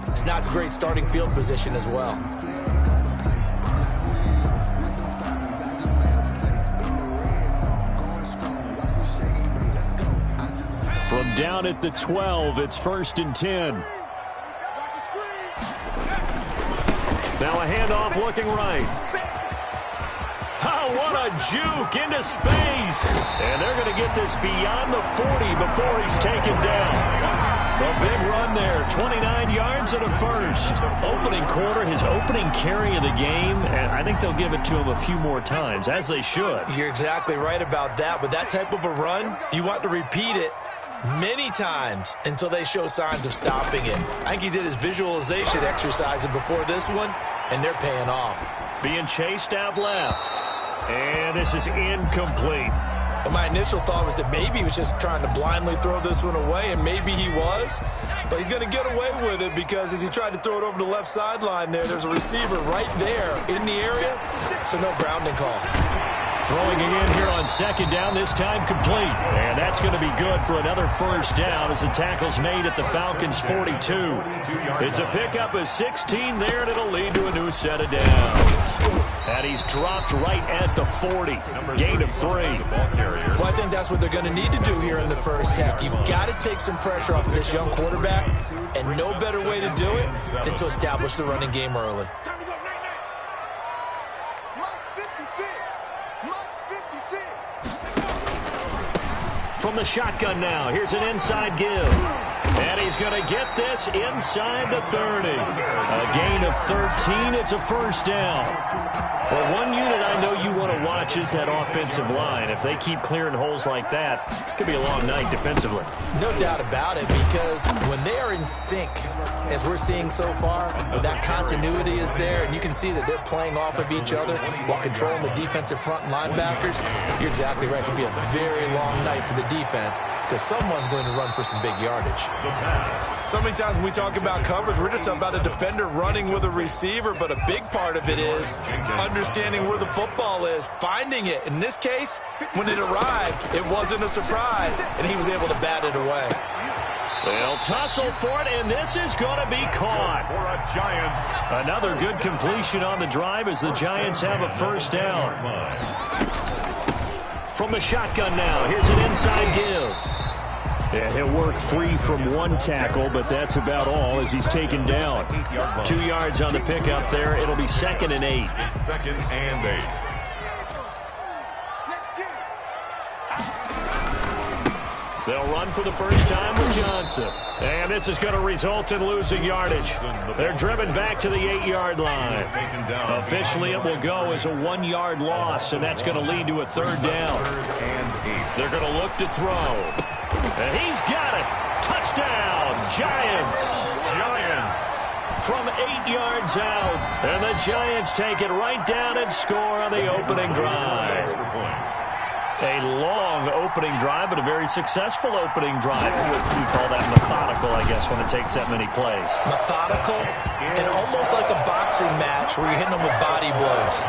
It's not a great starting field position as well. From down at the 12, it's 1st and 10. Now a handoff looking right. Oh, what a juke into space. And they're going to get this beyond the 40 before he's taken down. A big run there, 29 yards and a first. Opening quarter, his opening carry of the game, and I think they'll give it to him a few more times, as they should. You're exactly right about that. With that type of a run, you want to repeat it many times until they show signs of stopping it. I think he did his visualization exercises before this one, and they're paying off. Being chased out left. And this is incomplete. My initial thought was that maybe he was just trying to blindly throw this one away, and maybe he was. But he's going to get away with it because as he tried to throw it over the left sideline there's a receiver right there in the area, so no grounding call. Throwing again here on 2nd down, this time complete. And that's going to be good for another first down as the tackle's made at the Falcons' 42. It's a pickup of 16 there, and it'll lead to a new set of downs. And he's dropped right at the 40. Gain of 3. Well, I think that's what they're going to need to do here in the first half. You've got to take some pressure off of this young quarterback, and no better way to do it than to establish the running game early. From the shotgun now, here's an inside give. And he's going to get this inside the 30. A gain of 13, it's a first down. Well, one unit I know you want to watch is that offensive line. If they keep clearing holes like that, it could be a long night defensively. No doubt about it, because when they are in sync, as we're seeing so far, that continuity is there, and you can see that they're playing off of each other while controlling the defensive front linebackers. You're exactly right. It could be a very long night for the defense because someone's going to run for some big yardage. So many times when we talk about coverage, we're just about a defender running with a receiver, but a big part of it is understanding where the football is, finding it. In this case, when it arrived, it wasn't a surprise, and he was able to bat it away. They'll tussle for it, and this is going to be caught. Another good completion on the drive as the Giants have a first down. From the shotgun now, here's an inside give. Yeah, he'll work free from one tackle, but that's about all as he's taken down. 2 yards on the pickup there. It'll be 2nd and 8. It's 2nd and 8. They'll run for the first time with Johnson. And this is going to result in losing yardage. They're driven back to the 8-yard line. Officially, it will go as a 1-yard loss, and that's going to lead to a 3rd down. They're going to look to throw. And he's got it. Touchdown, Giants. From 8 yards out. And the Giants take it right down and score on the opening drive. A long opening drive, but a very successful opening drive. We call that methodical, I guess, when it takes that many plays. Methodical and almost like a boxing match where you're hitting them with body blows.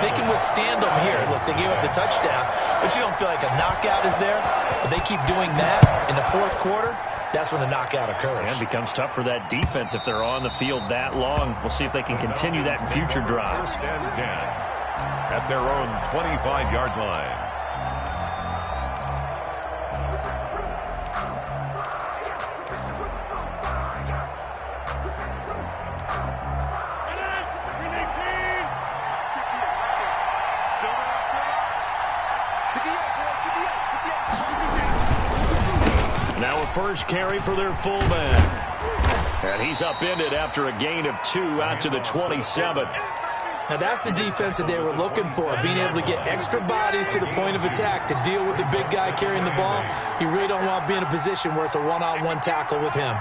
They can withstand them here. Look, they gave up the touchdown, but you don't feel like a knockout is there. But they keep doing that in the 4th quarter. That's when the knockout occurs. And it becomes tough for that defense if they're on the field that long. We'll see if they can continue that in future drives. 1st and 10 at their own 25-yard line. Now a first carry for their fullback. And he's upended after a gain of 2 out to the 27. Now that's the defense that they were looking for, being able to get extra bodies to the point of attack to deal with the big guy carrying the ball. You really don't want to be in a position where it's a one-on-one tackle with him.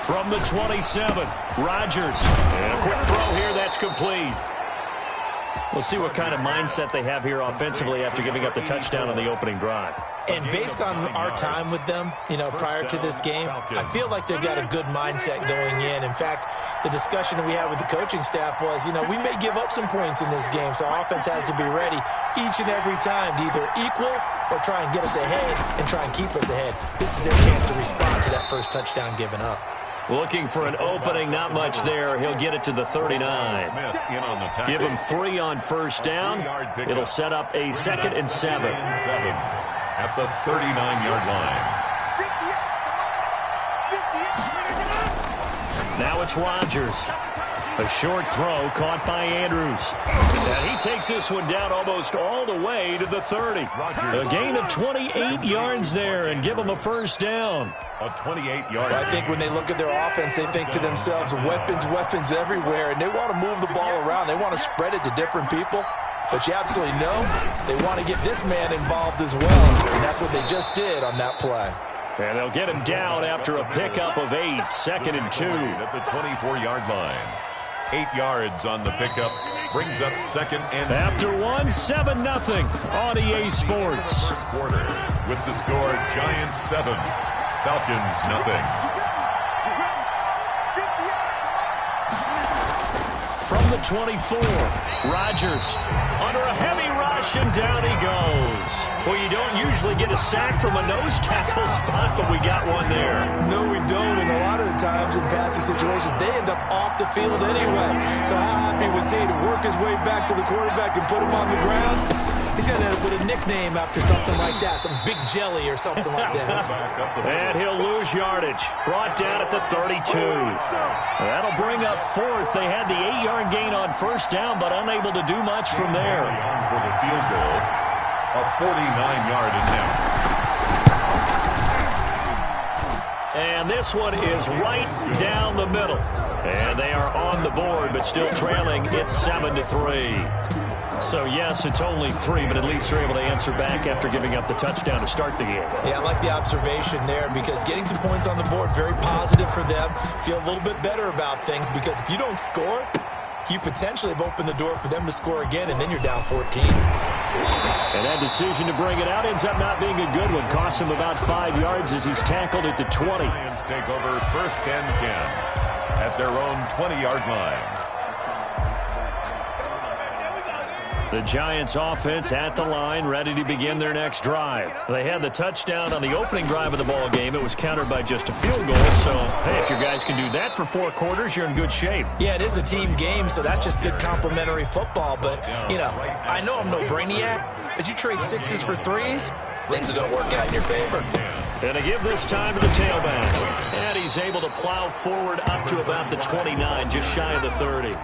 From the 27, Rodgers. And a quick throw here, that's complete. We'll see what kind of mindset they have here offensively after giving up the touchdown on the opening drive. And based on our time with them, you know, prior to this game, I feel like they've got a good mindset going in. In fact, the discussion that we had with the coaching staff was, you know, we may give up some points in this game, so our offense has to be ready each and every time to either equal or try and get us ahead and try and keep us ahead. This is their chance to respond to that first touchdown given up. Looking for an opening, not much there. He'll get it to the 39. Give him 3 on first down. It'll set up a 2nd and 7. At the 39-yard line. Now it's Rodgers. A short throw caught by Andrews. And he takes this one down almost all the way to the 30. A gain of 28 yards there and give him a first down. A 28-yard. I think when they look at their offense, they think to themselves, weapons everywhere, and they want to move the ball around. They want to spread it to different people. But you absolutely know they want to get this man involved as well. And that's what they just did on that play. And they'll get him down after a pickup of 8, 2nd and 2. At the 24-yard line. 8 yards on the pickup. Brings up 2nd and 2. After 1, 7-0 on EA Sports. First quarter with the score Giants 7, Falcons 0. From the 24, Rodgers under a heavy rush, and down he goes. Well, you don't usually get a sack from a nose tackle spot, but we got one there. No, we don't, and a lot of the times in passing situations, they end up off the field anyway. So how happy was he to work his way back to the quarterback and put him on the ground? He's going to end up with a nickname after something like that, some Big Jelly or something like that. And he'll lose yardage. Brought down at the 32. That'll bring up 4th. They had the 8-yard gain on first down, but unable to do much from there. For the field goal, a 49-yard attempt. And this one is right down the middle. And they are on the board, but still trailing. It's 7-3. So, yes, it's only 3, but at least they're able to answer back after giving up the touchdown to start the game. Yeah, I like the observation there because getting some points on the board, very positive for them. Feel a little bit better about things because if you don't score, you potentially have opened the door for them to score again, and then you're down 14. And that decision to bring it out ends up not being a good one. Costs him about 5 yards as he's tackled at the 20. Lions take over 1st and 10 at their own 20-yard line. The Giants offense at the line, ready to begin their next drive. They had the touchdown on the opening drive of the ball game. It was countered by just a field goal. So, hey, if your guys can do that for 4 quarters, you're in good shape. Yeah, it is a team game, so that's just good complimentary football. But, you know, I know I'm no brainiac, but you trade 6s for 3s, things are going to work out in your favor. And to give this time to the tailback. And he's able to plow forward up to about the 29, just shy of the 30.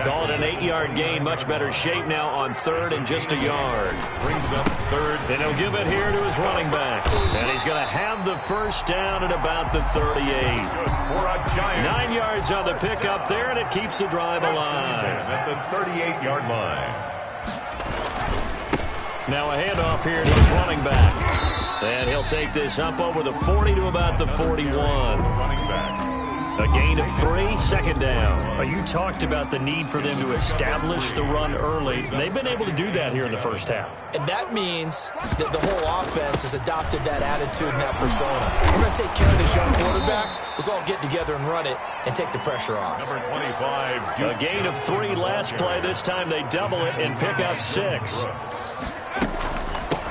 Call it an 8-yard gain, much better shape now on 3rd and just a yard. Brings up 3rd. And he'll give it here to his running back. And he's going to have the first down at about the 38. 9 yards on the pickup there, and it keeps the drive alive. At the 38-yard line. Now a handoff here to his running back. And he'll take this up over the 40 to about the 41. Running back. A gain of 3, 2nd down. You talked about the need for them to establish the run early. They've been able to do that here in the first half. And that means that the whole offense has adopted that attitude and that persona. We're going to take care of this young quarterback. Let's all get together and run it and take the pressure off. Number 25. A gain of 3 last play. This time they double it and pick up 6.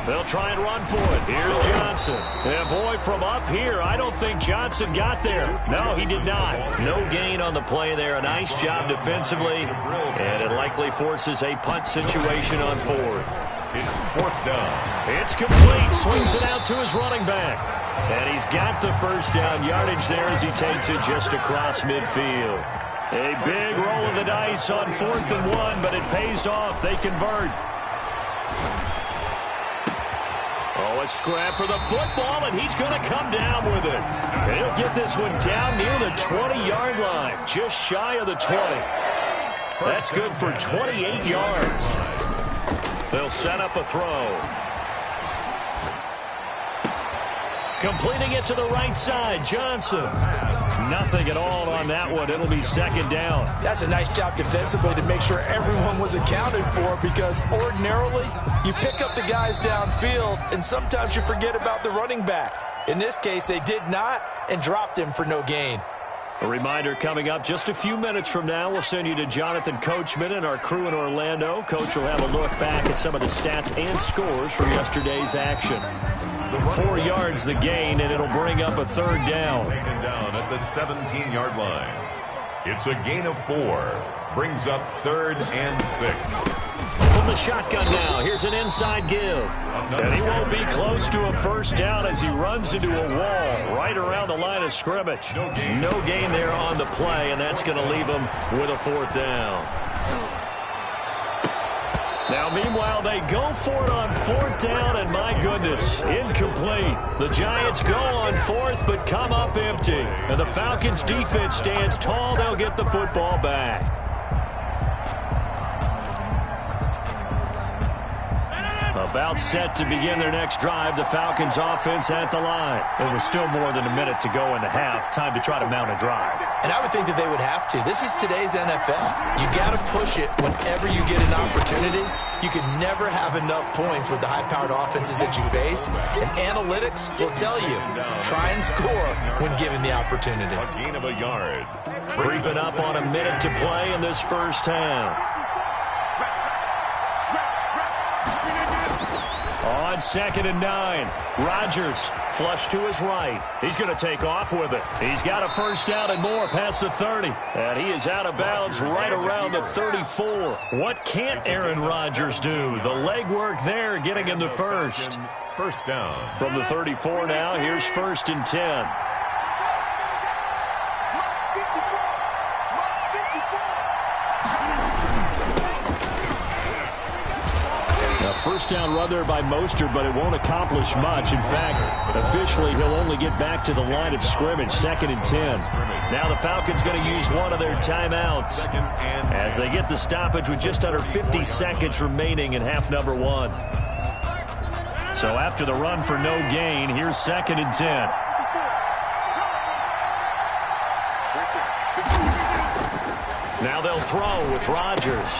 They'll try and run for it. Here's Johnson. And boy, from up here, I don't think Johnson got there. No, he did not. No gain on the play there. A nice job defensively. And it likely forces a punt situation on 4th. It's 4th down. It's complete. Swings it out to his running back. And he's got the first down yardage there as he takes it just across midfield. A big roll of the dice on 4th and 1, but it pays off. They convert. Oh, a scrap for the football, and he's going to come down with it. And he'll get this one down near the 20-yard line, just shy of the 20. That's good for 28 yards. They'll set up a throw. Completing it to the right side, Johnson. Nothing at all on that one. It'll be second down. That's a nice job defensively to make sure everyone was accounted for, because ordinarily you pick up the guys downfield and sometimes you forget about the running back. In this case, they did not and dropped him for no gain. A reminder coming up just a few minutes from now. We'll send you to Jonathan Coachman and our crew in Orlando. Coach will have a look back at some of the stats and scores from yesterday's action. 4 yards the gain, and it'll bring up a third down. Taken down at the 17-yard line. It's a gain of 4. Brings up 3rd and 6. From the shotgun now, here's an inside give. And he won't be close to a first down as he runs into a wall right around the line of scrimmage. No gain there on the play, and that's going to leave him with a 4th down. Now, meanwhile, they go for it on 4th down, and my goodness, incomplete. The Giants go on 4th, but come up empty. And the Falcons' defense stands tall. They'll get the football back. About set to begin their next drive, the Falcons offense at the line. There was still more than a minute to go in the half. Time to try to mount a drive. And I would think that they would have to. This is today's NFL. You got to push it whenever you get an opportunity. You can never have enough points with the high-powered offenses that you face. And analytics will tell you, try and score when given the opportunity. A gain of a yard. Creeping up on a minute to play in this first half. On 2nd and 9, Rodgers flush to his right. He's going to take off with it. He's got a first down and more past the 30. And he is out of bounds right around the 34. What can't Aaron Rodgers do? The legwork there getting him the first. First down. From the 34 now, here's 1st and 10. First down run there by Mostert, but it won't accomplish much. In fact, officially, he'll only get back to the line of scrimmage, 2nd and 10. Now the Falcons going to use one of their timeouts as they get the stoppage with just under 50 seconds remaining in half number 1. So after the run for no gain, here's 2nd and 10. Now they'll throw with Rodgers.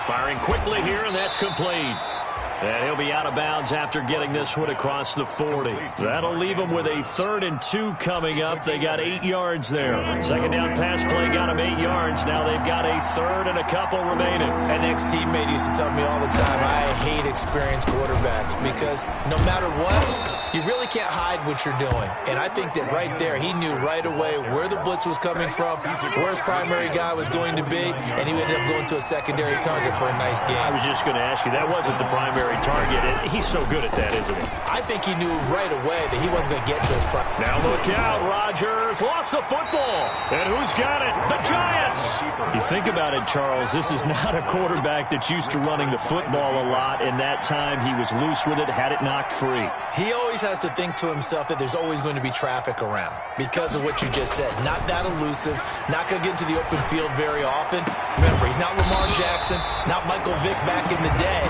Firing quickly here, and that's complete. And he'll be out of bounds after getting this one across the 40. That'll leave him with a 3rd and 2 coming up. They got 8 yards there. Second down pass play got him 8 yards. Now they've got a 3rd and a couple remaining. An ex-teammate used to tell me all the time, I hate experienced quarterbacks because no matter what, you really can't hide what you're doing. And I think that right there, he knew right away where the blitz was coming from, where his primary guy was going to be, and he ended up going to a secondary target for a nice game. I was just going to ask you, that wasn't the primary target. He's so good at that, isn't he? I think he knew right away that he wasn't going to get to his primary. Now look out, Rodgers lost the football. And who's got it? The Giants! You think about it, Charles, this is not a quarterback that's used to running the football a lot, and that time he was loose with it, had it knocked free. He always has to think to himself that there's always going to be traffic around because of what you just said. Not that elusive, not going to get into the open field very often. Remember, he's not Lamar Jackson, not Michael Vick back in the day.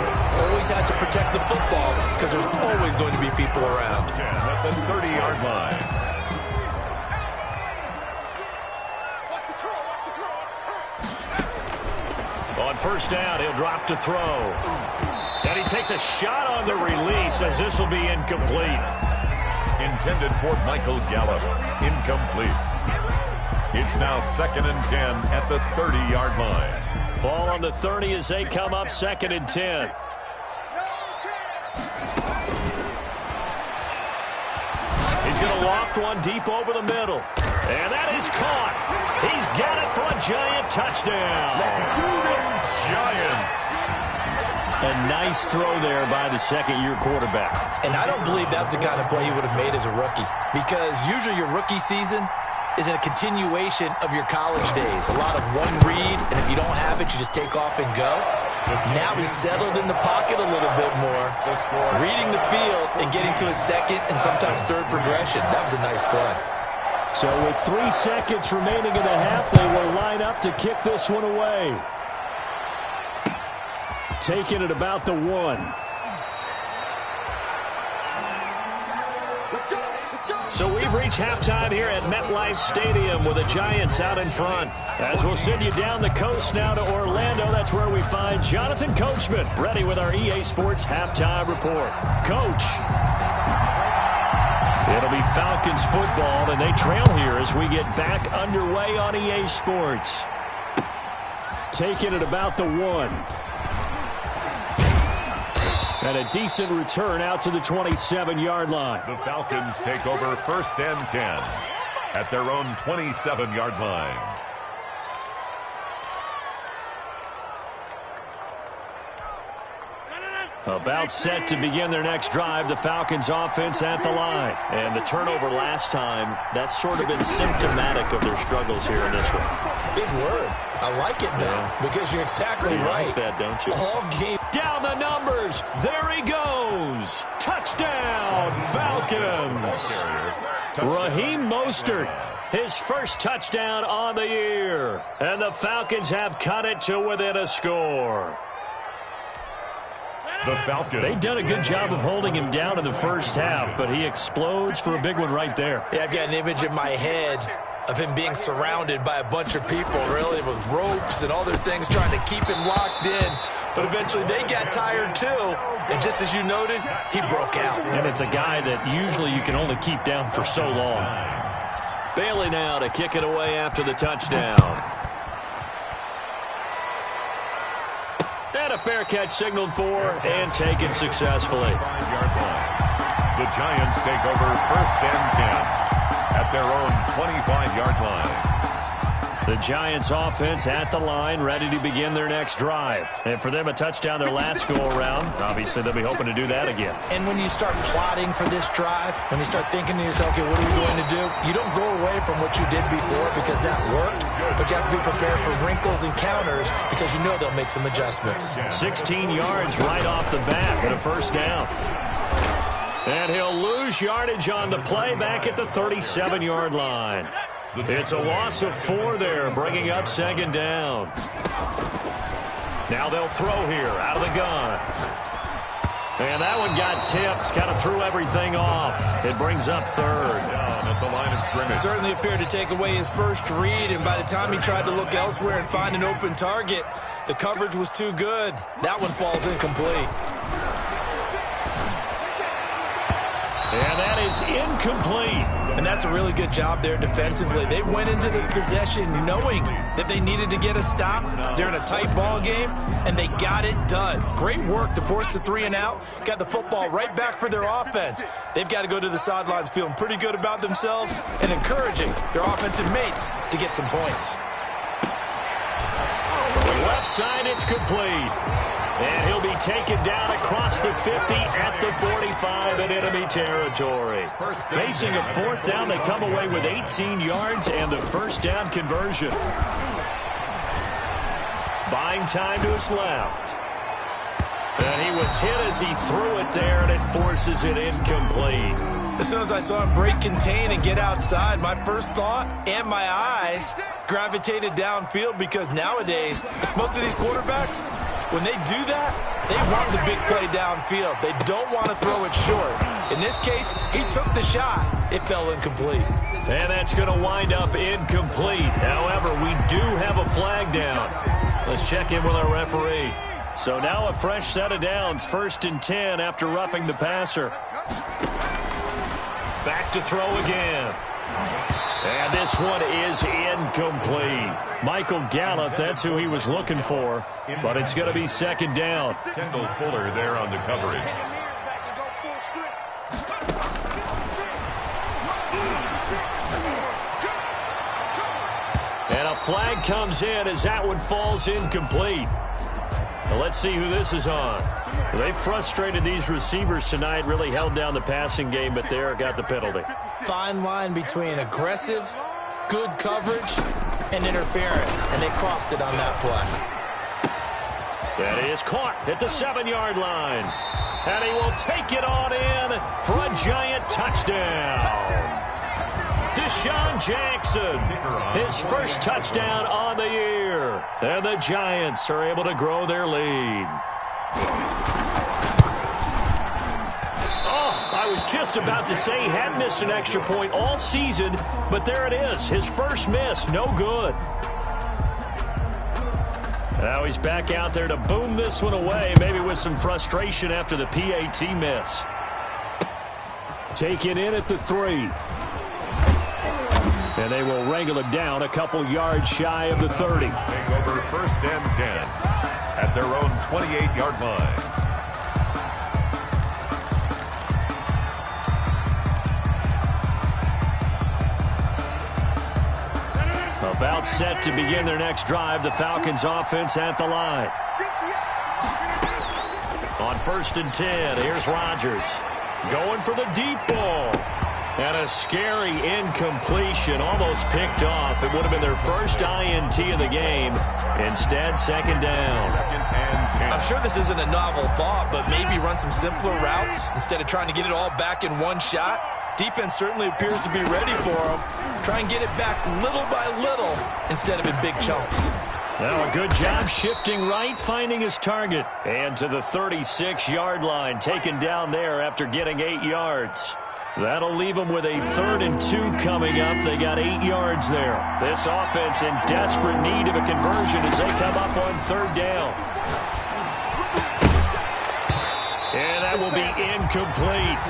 Always has to protect the football because there's always going to be people around. 10 at the 30-yard line. On first down, he'll drop to throw. And he takes a shot on the release as this will be incomplete. Intended for Michael Gallup. Incomplete. It's now 2nd and 10 at the 30-yard line. Ball on the 30 as they come up 2nd and 10. He's going to loft one deep over the middle. And that is caught. He's got it for a Giant touchdown. Giants. A nice throw there by the second-year quarterback. And I don't believe that's the kind of play he would have made as a rookie because usually your rookie season is a continuation of your college days. A lot of one read, and if you don't have it, you just take off and go. Now he's settled in the pocket a little bit more, reading the field and getting to his second and sometimes third progression. That was a nice play. So with 3 seconds remaining in the half, they will line up to kick this one away. Taking it about the 1. Let's go. So we've reached halftime here at MetLife Stadium with the Giants out in front. As we'll send you down the coast now to Orlando, that's where we find Jonathan Coachman ready with our EA Sports halftime report. Coach. It'll be Falcons football, and they trail here as we get back underway on EA Sports. Taking it about the 1. And a decent return out to the 27-yard line. The Falcons take over 1st and 10 at their own 27-yard line. About set to begin their next drive, the Falcons offense at the line. And the turnover last time, that's sort of been symptomatic of their struggles here in this one. Big word. I like it now because you're exactly right. You like that, don't you? All game. Down the numbers. There he goes. Touchdown, Falcons. Raheem Mostert, his first touchdown on the year. And the Falcons have cut it to within a score. The Falcons. They've done a good job of holding him down in the first half, but he explodes for a big one right there. Yeah, I've got an image in my head of him being surrounded by a bunch of people, really, with ropes and other things trying to keep him locked in. But eventually they got tired, too. And just as you noted, he broke out. And it's a guy that usually you can only keep down for so long. Bailey now to kick it away after the touchdown. And a fair catch signaled for and taken successfully. The Giants take over 1st and 10 at their own 25-yard line. The Giants offense at the line, ready to begin their next drive. And for them, a touchdown their last go-around. Obviously, they'll be hoping to do that again. And when you start plotting for this drive, when you start thinking to yourself, okay, what are we going to do? You don't go away from what you did before because that worked, but you have to be prepared for wrinkles and counters because you know they'll make some adjustments. 16 yards right off the bat and a first down. And he'll lose yardage on the play back at the 37-yard line. It's a loss of 4 there, bringing up 2nd down. Now they'll throw here out of the gun. And that one got tipped, kind of threw everything off. It brings up 3rd. Down at the line of scrimmage. Certainly appeared to take away his first read, and by the time he tried to look elsewhere and find an open target, the coverage was too good. That one falls incomplete. And that is incomplete. And that's a really good job there defensively. They went into this possession knowing that they needed to get a stop. They're in a tight ball game, and they got it done. Great work to force the 3 and out. Got the football right back for their offense. They've got to go to the sidelines feeling pretty good about themselves and encouraging their offensive mates to get some points. From the left side, it's complete. And he'll be taken down across the 50 at the 45 in enemy territory. Facing a 4th down, they come away with 18 yards and the first down conversion. Buying time to his left. And he was hit as he threw it there, and it forces it incomplete. As soon as I saw him break contain and get outside, my first thought and my eyes gravitated downfield because nowadays, most of these quarterbacks, when they do that, they want the big play downfield. They don't want to throw it short. In this case, he took the shot. It fell incomplete. And that's going to wind up incomplete. However, we do have a flag down. Let's check in with our referee. So now a fresh set of downs, 1st and 10 after roughing the passer. Back to throw again. And this one is incomplete. Michael Gallup, that's who he was looking for. But it's going to be 2nd down. Kendall Fuller there on the coverage. And a flag comes in as that one falls incomplete. Now let's see who this is on. They frustrated these receivers tonight, really held down the passing game, but there got the penalty. Fine line between aggressive, good coverage, and interference, and they crossed it on that play. That is caught at the 7-yard line. And he will take it on in for a Giant touchdown. Deshaun Jackson, his first touchdown on the year. And the Giants are able to grow their lead. Oh, I was just about to say he hadn't missed an extra point all season, but there it is. His first miss, no good. Now he's back out there to boom this one away, maybe with some frustration after the PAT miss. Taken in at the 3. And they will wrangle it down a couple yards shy of the 30. Take over 1st and 10 at their own 28-yard line. About set to begin their next drive, the Falcons offense at the line. On 1st and 10, here's Rodgers. Going for the deep ball. And a scary incompletion, almost picked off. It would have been their first INT of the game. Instead, 2nd down. 2nd and 10. I'm sure this isn't a novel thought, but maybe run some simpler routes instead of trying to get it all back in one shot. Defense certainly appears to be ready for him. Try and get it back little by little instead of in big chunks. Now a good job shifting right, finding his target. And to the 36-yard line, taken down there after getting 8 yards. That'll leave them with a 3rd and 2 coming up. They got 8 yards there. This offense in desperate need of a conversion as they come up on 3rd down. And that will be incomplete.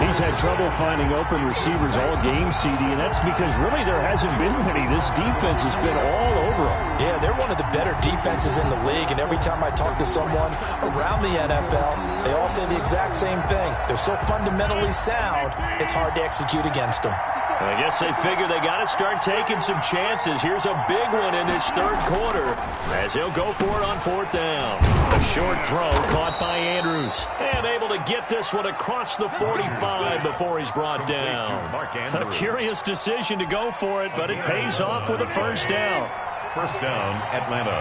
He's had trouble finding open receivers all game, CD, and that's because really there hasn't been many. This defense has been all over them. Yeah, they're one of the better defenses in the league, and every time I talk to someone around the NFL, they all say the exact same thing. They're so fundamentally sound, it's hard to execute against them. I guess they figure they got to start taking some chances. Here's a big one in this 3rd quarter as he'll go for it on 4th down. A short throw caught by Andrews. And able to get this one across the 45 before he's brought down. A curious decision to go for it, but it pays off with a 1st down. 1st down, Atlanta.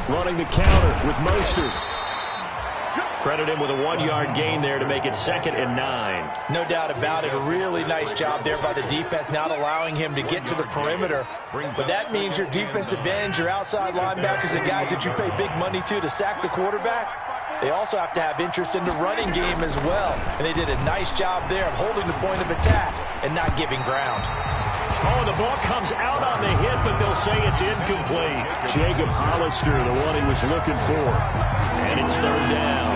Running the counter with Mostert. Credit him with a 1-yard gain there to make it 2nd and 9. No doubt about it. A really nice job there by the defense, not allowing him to get to the perimeter. But that means your defensive ends, your outside linebackers, the guys that you pay big money to sack the quarterback, they also have to have interest in the running game as well. And they did a nice job there of holding the point of attack and not giving ground. Oh, the ball comes out on the hit, but they'll say it's incomplete. Jacob Hollister, the one he was looking for. And it's 3rd down.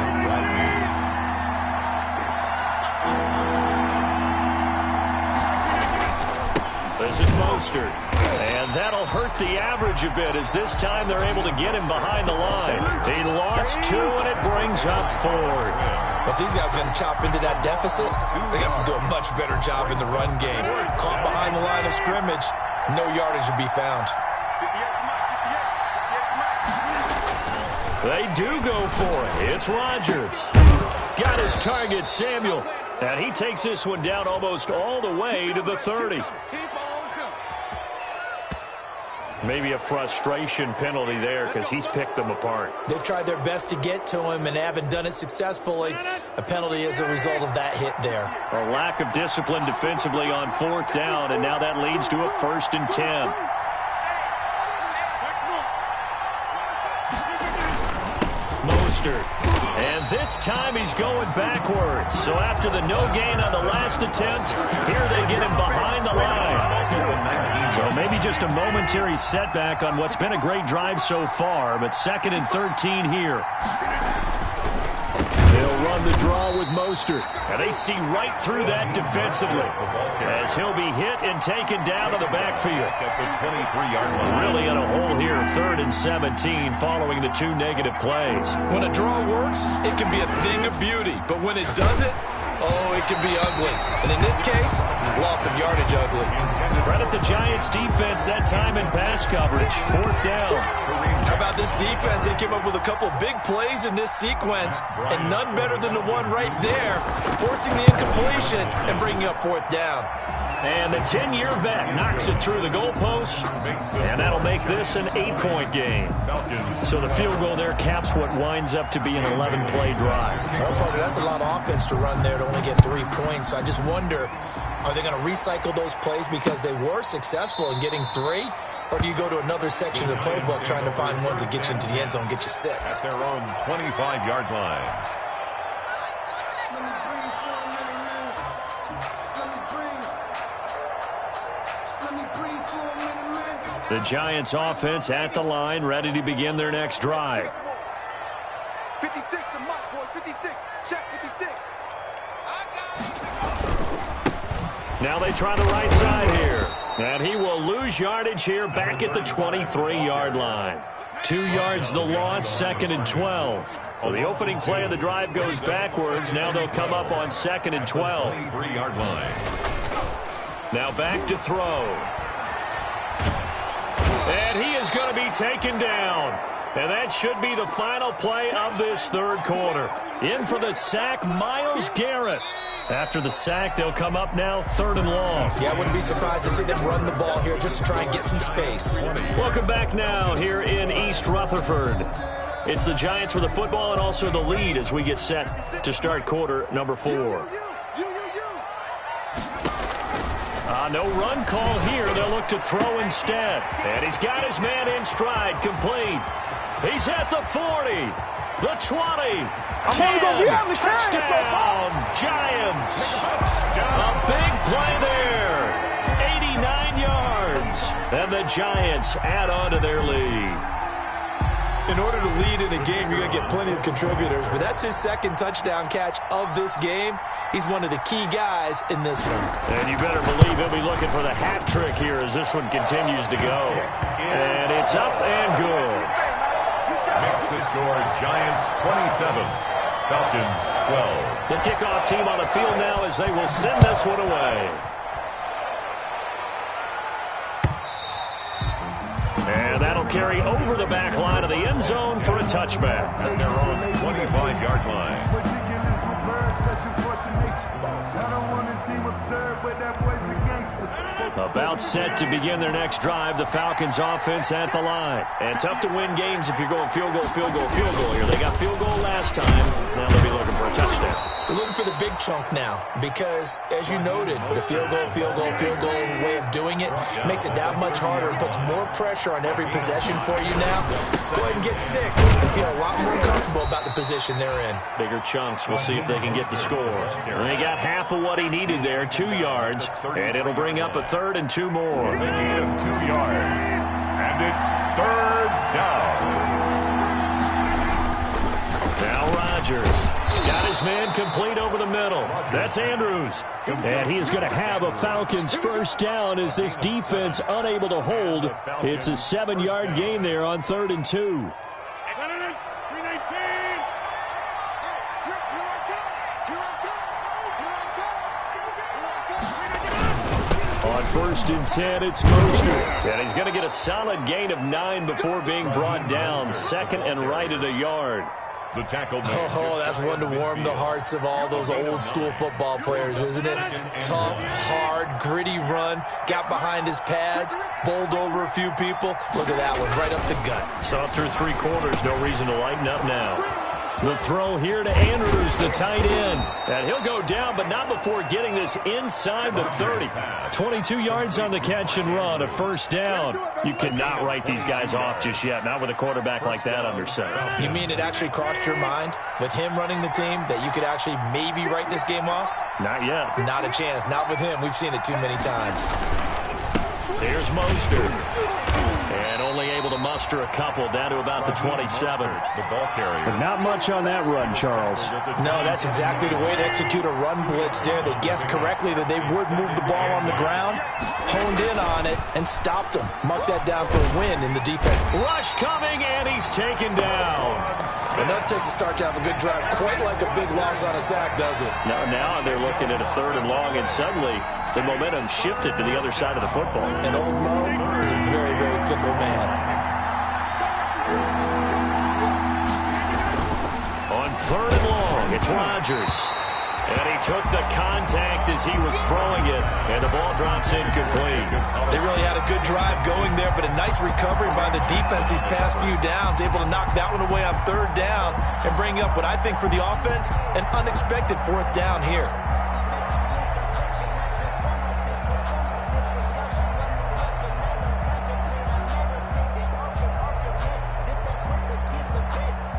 This is Mostert. And that'll hurt the average a bit as this time they're able to get him behind the line. He lost 2, and it brings up 4th. But these guys are going to chop into that deficit. They got to do a much better job in the run game. Caught behind the line of scrimmage, no yardage to be found. They do go for it. It's Rodgers. Got his target, Samuel. And he takes this one down almost all the way to the 30. Maybe a frustration penalty there because he's picked them apart. They've tried their best to get to him and haven't done it successfully. A penalty is a result of that hit there. A lack of discipline defensively on 4th down, and now that leads to a 1st and 10. Mostert. And this time he's going backwards. So after the no gain on the last attempt, here they get him behind the line. So maybe just a momentary setback on what's been a great drive so far, but 2nd and 13 here. They'll run the draw with Mostert. And they see right through that defensively as he'll be hit and taken down to the backfield. Really in a hole here, 3rd and 17 following the 2 negative plays. When a draw works, it can be a thing of beauty. But when it doesn't, oh, it can be ugly. And in this case, loss of yardage ugly. Credit the Giants' defense that time in pass coverage. 4th down. How about this defense? They came up with a couple big plays in this sequence, and none better than the one right there, forcing the incompletion and bringing up 4th down. And the 10-year vet knocks it through the goalpost, and that'll make this an 8-point game. So the field goal there caps what winds up to be an 11-play drive. Well, Parker, that's a lot of offense to run there to only get 3 points. So I just wonder, are they going to recycle those plays because they were successful in getting 3? or do you go to another section of the playbook trying to find ones that get you into the end zone, get you 6? At their own 25-yard line. The Giants offense at the line, ready to begin their next drive. 56, the mark, boys, 56. Check 56. Now they try the right side here. And he will lose yardage here back at the 23-yard line. 2 yards the loss, 2nd and 12. So the opening play of the drive goes backwards. Now they'll come up on 2nd and 12. 3-yard line. Now back to throw. And he is going to be taken down. And that should be the final play of this third quarter. In for the sack, Myles Garrett. After the sack, they'll come up now 3rd and long. Yeah, I wouldn't be surprised to see them run the ball here just to try and get some space. Welcome back now here in East Rutherford. It's the Giants with the football and also the lead as we get set to start quarter number 4. No run call here. They'll look to throw instead. And he's got his man in stride, complete. He's at the 40, the 20, 10, touchdown, Giants. A big play there, 89 yards. And the Giants add on to their lead. In order to lead in a game, you're going to get plenty of contributors, but that's his 2nd touchdown catch of this game. He's one of the key guys in this one. And you better believe he'll be looking for the hat trick here as this one continues to go. And it's up and good. Makes the score Giants 27, Falcons 12. The kickoff team on the field now as they will send this one away. And that'll carry over the back line of the end zone for a touchback. At their own 25-yard line. About set to begin their next drive, the Falcons offense at the line. And tough to win games if you're going field goal, field goal, field goal here. They got field goal last time. Now they'll be looking for a touchdown. They're looking for the big chunk now because, as you noted, the field goal way of doing it makes it that much harder and puts more pressure on every possession for you now. Go ahead and get 6 and feel a lot more comfortable about the position they're in. Bigger chunks. We'll see if they can get the score. And they got half of what he needed there, 2 yards, and it'll bring up a 3rd and 2 more. They need him 2 yards, and it's 3rd down. Now Rodgers. Got his man complete over the middle. That's Andrews. And he is going to have a Falcons first down as this defense unable to hold. It's a 7-yard gain there on 3rd and 2. On 1st and 10, it's Mostert. And he's going to get a solid gain of 9 before being brought down. 2nd and right at a yard. The tackle. Oh, that's one to warm the hearts of all those old school football players, isn't it? Tough, hard, gritty run. Got behind his pads, bowled over a few people. Look at that one, right up the gut. Saw through 3 quarters, no reason to lighten up now. The throw here to Andrews, the tight end. And he'll go down, but not before getting this inside the 30. 22 yards on the catch and run, a first down. You cannot write these guys off just yet, not with a quarterback like that under center. You mean it actually crossed your mind with him running the team that you could actually maybe write this game off? Not yet. Not a chance. Not with him. We've seen it too many times. Here's Mostert. And only able to muster a couple down to about the 27. The ball carrier. But not much on that run, Charles. No, that's exactly the way to execute a run blitz there. They guessed correctly that they would move the ball on the ground, honed in on it, and stopped them. Marked that down for a win in the defense. Rush coming, and he's taken down. Enough takes a start to have a good drive. Quite like a big loss on a sack, does it? Now they're looking at a 3rd and long, and suddenly the momentum shifted to the other side of the football. And old Mo is a very, very fickle man. On 3rd and long, it's Rodgers. And he took the contact as he was throwing it, and the ball drops incomplete. They really had a good drive going there, but a nice recovery by the defense these past few downs, able to knock that one away on 3rd down and bring up what I think for the offense, an unexpected 4th down here.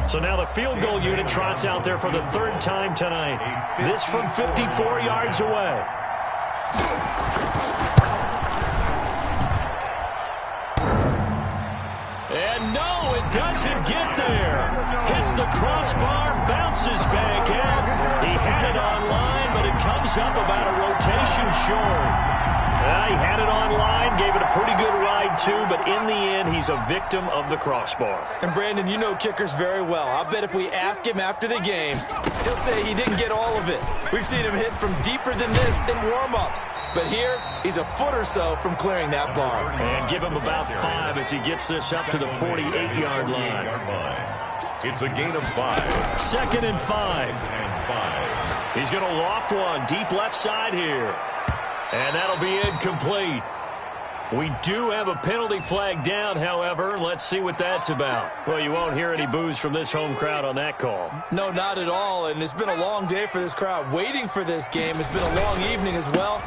So now the field goal unit trots out there for the third time tonight. This from 54 yards away. And no, it doesn't get there. Hits the crossbar, bounces back out. He had it on line, but it comes up about a rotation short. He had it on line, gave it a pretty good ride too, but in the end, he's a victim of the crossbar. And Brandon, you know kickers very well. I bet if we ask him after the game, he'll say he didn't get all of it. We've seen him hit from deeper than this in warm-ups. But here, he's a foot or so from clearing that bar. And give him about 5 as he gets this up to the 48-yard line. It's a gain of 5. 2nd and 5. He's going to loft one deep left side here. And that'll be incomplete. We do have a penalty flag down, however. Let's see what that's about. Well, you won't hear any boos from this home crowd on that call. No, not at all. And it's been a long day for this crowd waiting for this game. It's been a long evening as well.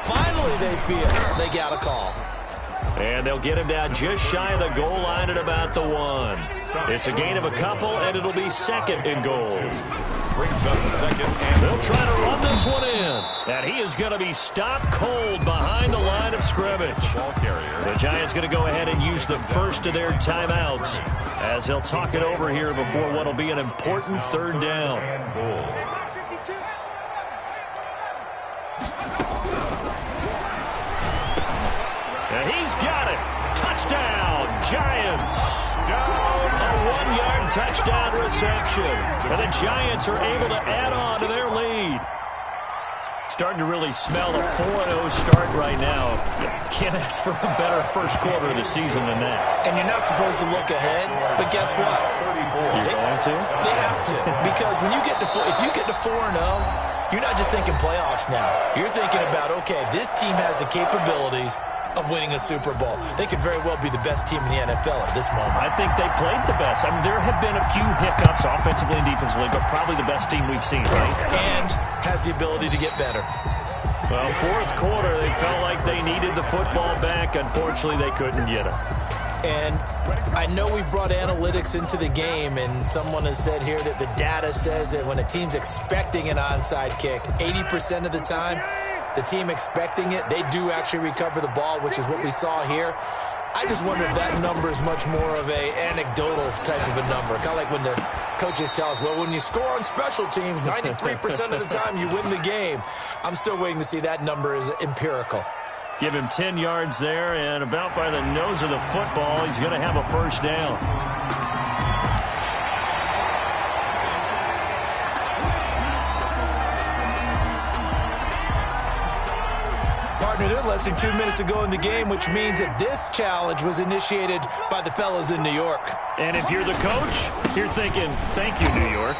Finally, they feel they got a call. And they'll get him down just shy of the goal line at about the 1. It's a gain of a couple, and it'll be 2nd and goal. Brings up 2nd and they'll try to run this one in. And he is going to be stopped cold behind the line of scrimmage. ball carrier. The Giants going to go ahead and use the first of their timeouts as they'll talk it over here before what will be an important 3rd down. And he's got it. Touchdown, Giants. Down, a 1-yard touchdown reception. And the Giants are able to add on to their lead. Starting to really smell a 4-0 start right now. You can't ask for a better first quarter of the season than that. And you're not supposed to look ahead, but guess what? You're going to? They have to. Because when you get to if you get to 4-0, you're not just thinking playoffs now. You're thinking about, okay, this team has the capabilities of winning a Super Bowl. They could very well be the best team in the NFL at this moment. I think they played the best. I mean, there have been a few hiccups offensively and defensively, but probably the best team we've seen, right? And has the ability to get better. Well, 4th quarter, they felt like they needed the football back. Unfortunately, they couldn't get it. And I know we brought analytics into the game, and someone has said here that the data says that when a team's expecting an onside kick, 80% of the time, the team expecting it, they do actually recover the ball, which is what we saw here. I just wonder if that number is much more of a anecdotal type of a number. Kind of like when the coaches tell us, well, when you score on special teams, 93% of the time you win the game. I'm still waiting to see that number is empirical. Give him 10 yards there, and about by the nose of the football, he's going to have a 1st down. Partner, less than 2 minutes to go in the game, which means that this challenge was initiated by the fellows in New York. And if you're the coach, you're thinking, thank you, New York.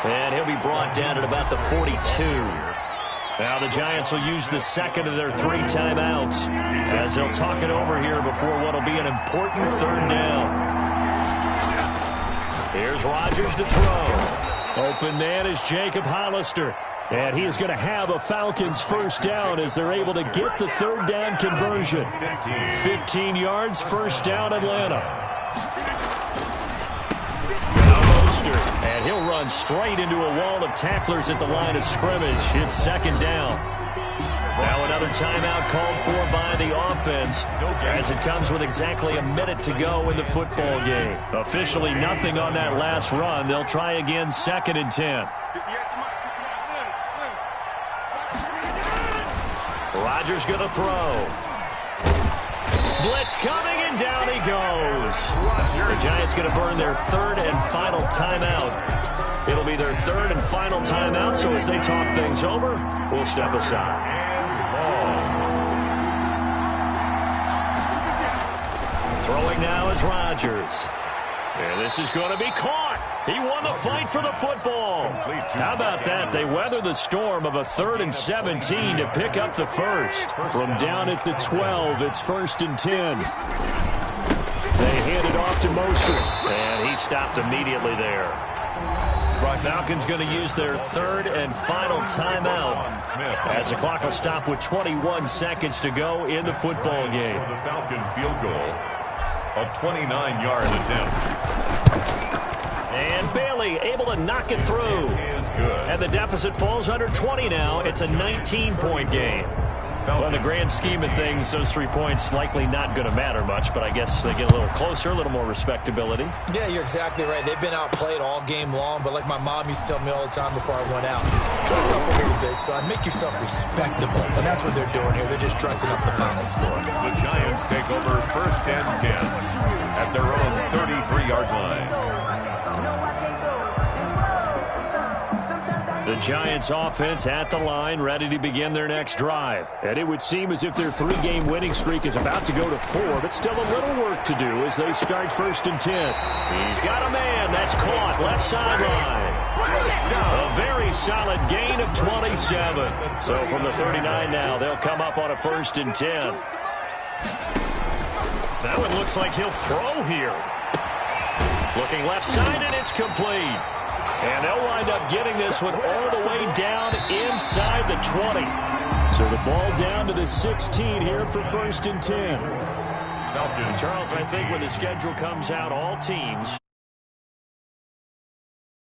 And he'll be brought down at about the 42. Now the Giants will use the 2nd of their 3 timeouts as they'll talk it over here before what will be an important 3rd down. Here's Rodgers to throw. Open man is Jacob Hollister. And he is going to have a Falcons 1st down as they're able to get the 3rd down conversion. 15 yards, 1st down, Atlanta. And he'll run straight into a wall of tacklers at the line of scrimmage. It's 2nd down. Now another timeout called for by the offense as it comes with exactly a minute to go in the football game. Officially nothing on that last run. They'll try again 2nd and 10. Rodgers going to throw. Blitz coming, and down he goes. The Giants going to burn their 3rd and final timeout. It'll be their 3rd and final timeout, so as they talk things over, we'll step aside. Throwing now is Rodgers. And this is going to be caught. He won the fight for the football. How about that? They weather the storm of a 3rd and 17 to pick up the 1st. From down at the 12, it's 1st and 10. They hand it off to Mostert. And he stopped immediately there. Falcons going to use their 3rd and final timeout as the clock will stop with 21 seconds to go in the football game. The Falcon field goal, a 29-yard attempt. And Bailey able to knock it through. Is good. And the deficit falls under 20 now. It's a 19-point game. Well, in the grand scheme of things, those 3 points likely not going to matter much, but I guess they get a little closer, a little more respectability. Yeah, you're exactly right. They've been outplayed all game long, but like my mom used to tell me all the time before I went out, dress up a little bit, son. Make yourself respectable. And that's what they're doing here. They're just dressing up the final score. The Giants take over 1st and 10 at their own 33-yard line. The Giants offense at the line, ready to begin their next drive. And it would seem as if their 3-game winning streak is about to go to 4, but still a little work to do as they start 1st and 10. He's got a man that's caught left sideline. A very solid gain of 27. So from the 39 now, they'll come up on a 1st and 10. That one looks like he'll throw here. Looking left side, and it's complete. And they'll wind up getting this one all the way down inside the 20. So the ball down to the 16 here for 1st and 10. Charles, I think when the schedule comes out, all teams